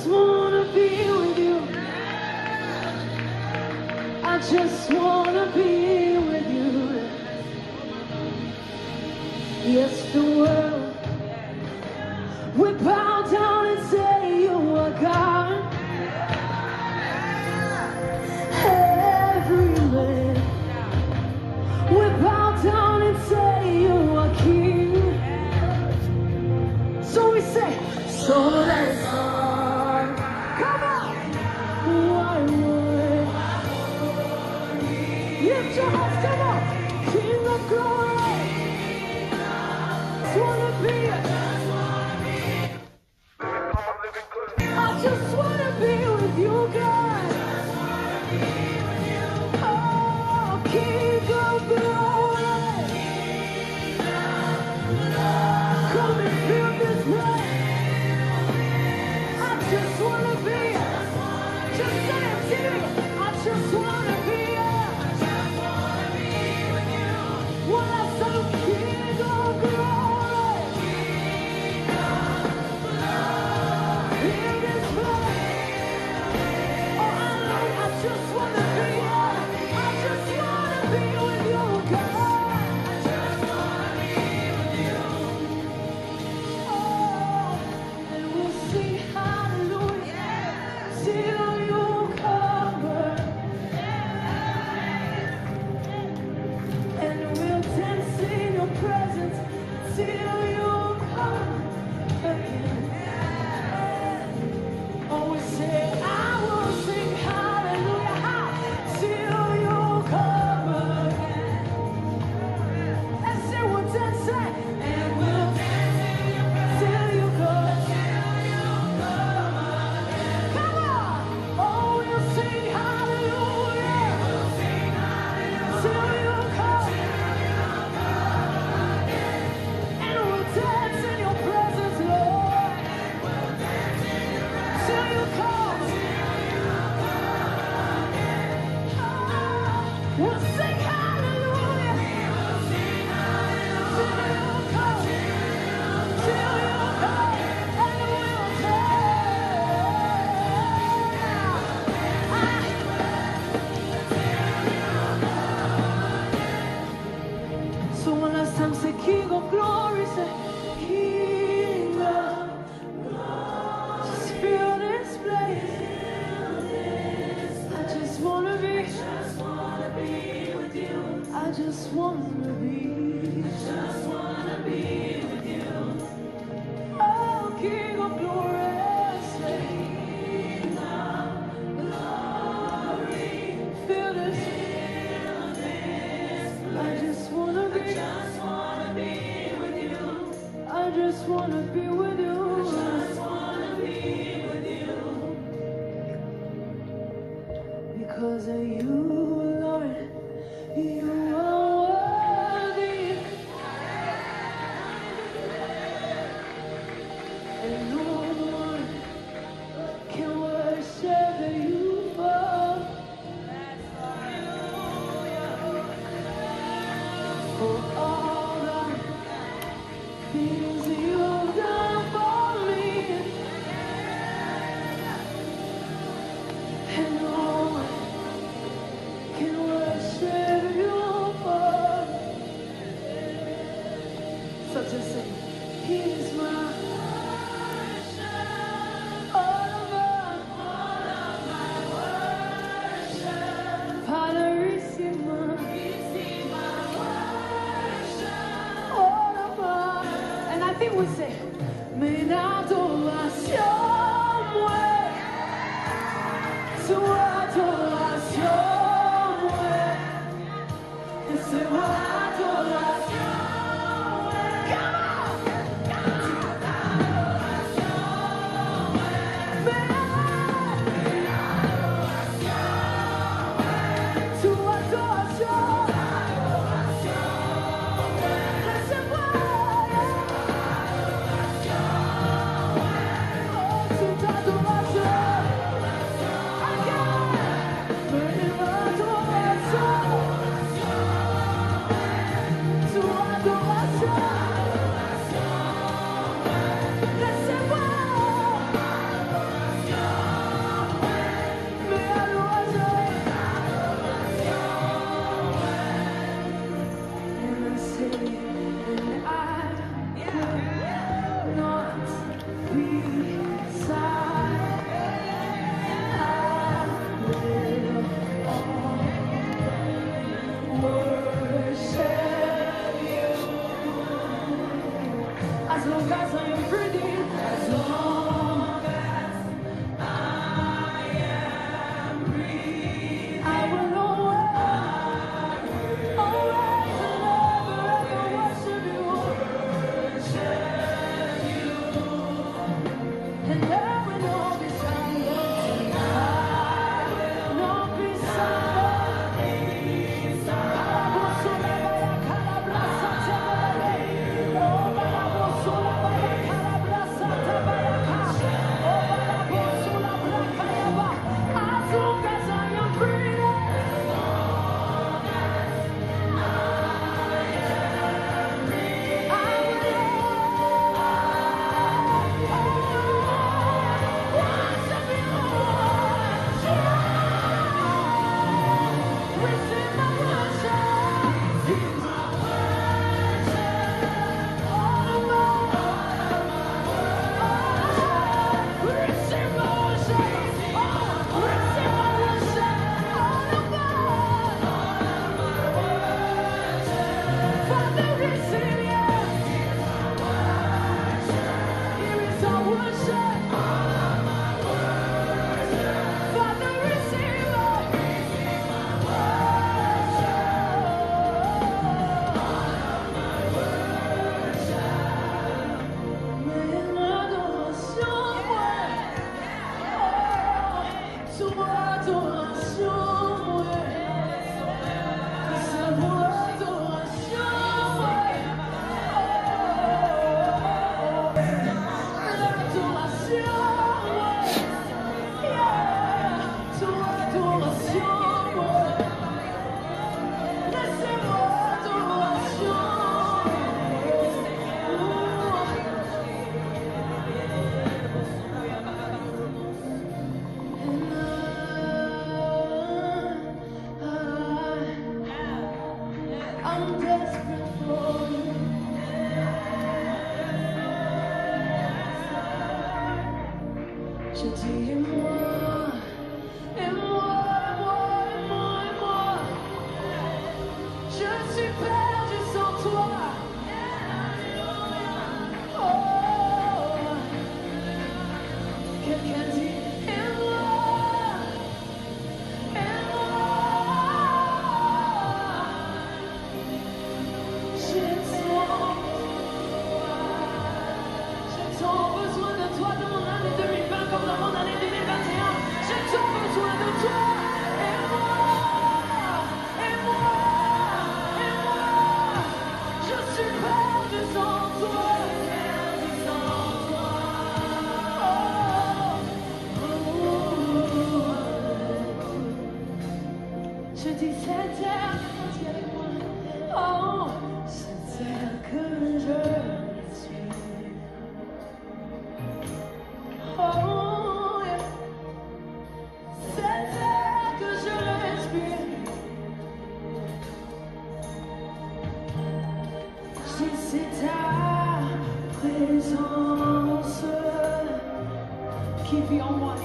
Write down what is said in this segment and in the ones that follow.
just wanna be with you. I just wanna be with you. Yes, the world we bow down and say you are God. Everywhere we bow down and say you are King. So we say, so let's on. Come on. Why would lift your hands, come on. King of glory. I just wanna be with you, God. Oh, King of glory. Come and fill this place. I just wanna be. Just say it to me. I just wanna be. When I say King of glory. In this place. Oh, I just wanna be. I just wanna be with you, God. And we'll sing hallelujah till you come. And we'll dance in your presence till you come again. Always say, I will sing hallelujah till you come again. And say, we'll dance and we'll dance till you come. Come on! Oh, we'll sing hallelujah till you come. And we'll dance in your presence, Lord, till you come. We'll sing hallelujah till you come, till you come, and we'll dance. So one last time, say King of Glory, say King of. Just feel this place. I just wanna be with you. I just wanna be with you. Oh, King of Glory, say King of Glory. Feel this. I just wanna be with you. I just wanna be with you. Because of you, Lord, you are worthy. And no one can worship you for all the things you've done for me. And no one can worship you I'm desperate for you. Je dis moi, et moi, moi, et moi, et moi. Je suis perdu sans toi. Oh, quelqu'un dit, et moi, et moi. J'ai tant besoin de toi dans mon année 2020 comme dans mon année 2021. J'ai tant besoin de toi. Et moi, et moi, et moi. Je suis perdu sans toi. Je dis cette terre, dis avec moi. Oh, cette terre que je suis. Oh, yeah. Cette terre que je respire. Si c'est ta présence qui vit en moi,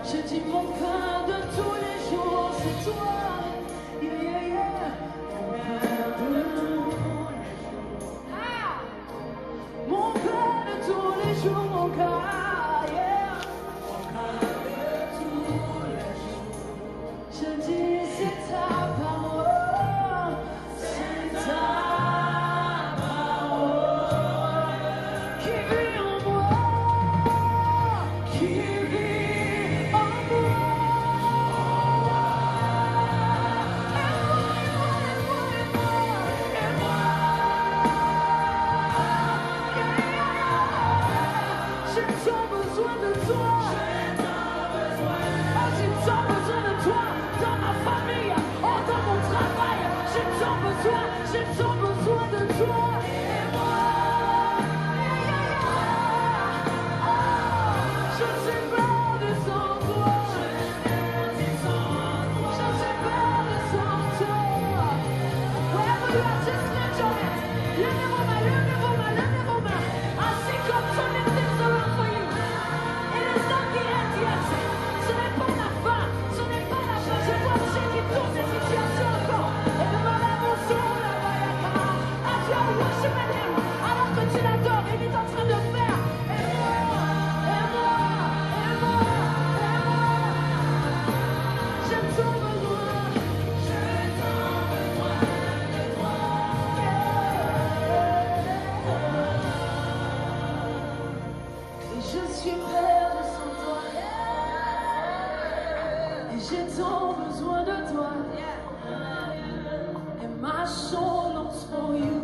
je dis mon pain de tous les jours, c'est toi. Yeah, yeah, yeah. Mon pain de tous les jours. Ah! Mon pain de tous les jours, mon gars, yeah. Mon pain de tous les jours. Je dis c'est ta parole, c'est ta parole qui vit en moi, qui vit en moi. J'ai tant besoin de toi. Oh, j'ai tant besoin de toi dans ma famille, oh, dans mon travail. J'ai tant besoin de toi. Et moi, je suis perdu sans toi. Je suis perdu sans toi. Wherever you are, just lift your hands. Levez vos mains, levez vos mains, levez vos mains. I see God turning things around for you. It is not the end yet. Ce n'est pas la fin. Ce n'est pas la fin. Je vois Dieu qui tourne les situations encore. Et le malade au sol, la bayaka. As you are worshiping Him, alors que tu l'adores, il est en train de faire. Et moi, et moi, et moi, et moi. J'ai tant besoin. J'ai tant besoin de toi. Et je suis perdu sans toi. Et j'ai tant besoin de toi. And my soul longs for you.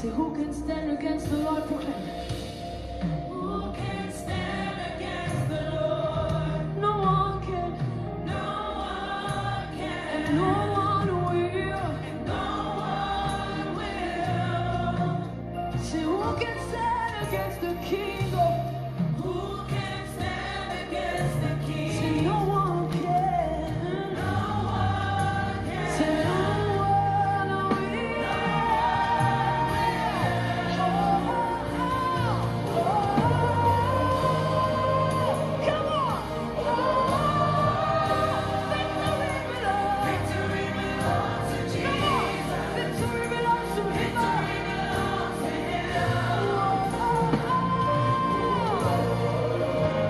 Say, who can stand against the Lord? Proclaim. Who can stand against the Lord? No one can. No one And can. no one will. And no one will. Say, who can stand against the King? Who can stand against the King? Say, no one can. No one can. Say, no one will. Come on. Victory belongs. Victory belongs to Come on. Jesus. Victory belongs to Him. Victory belongs to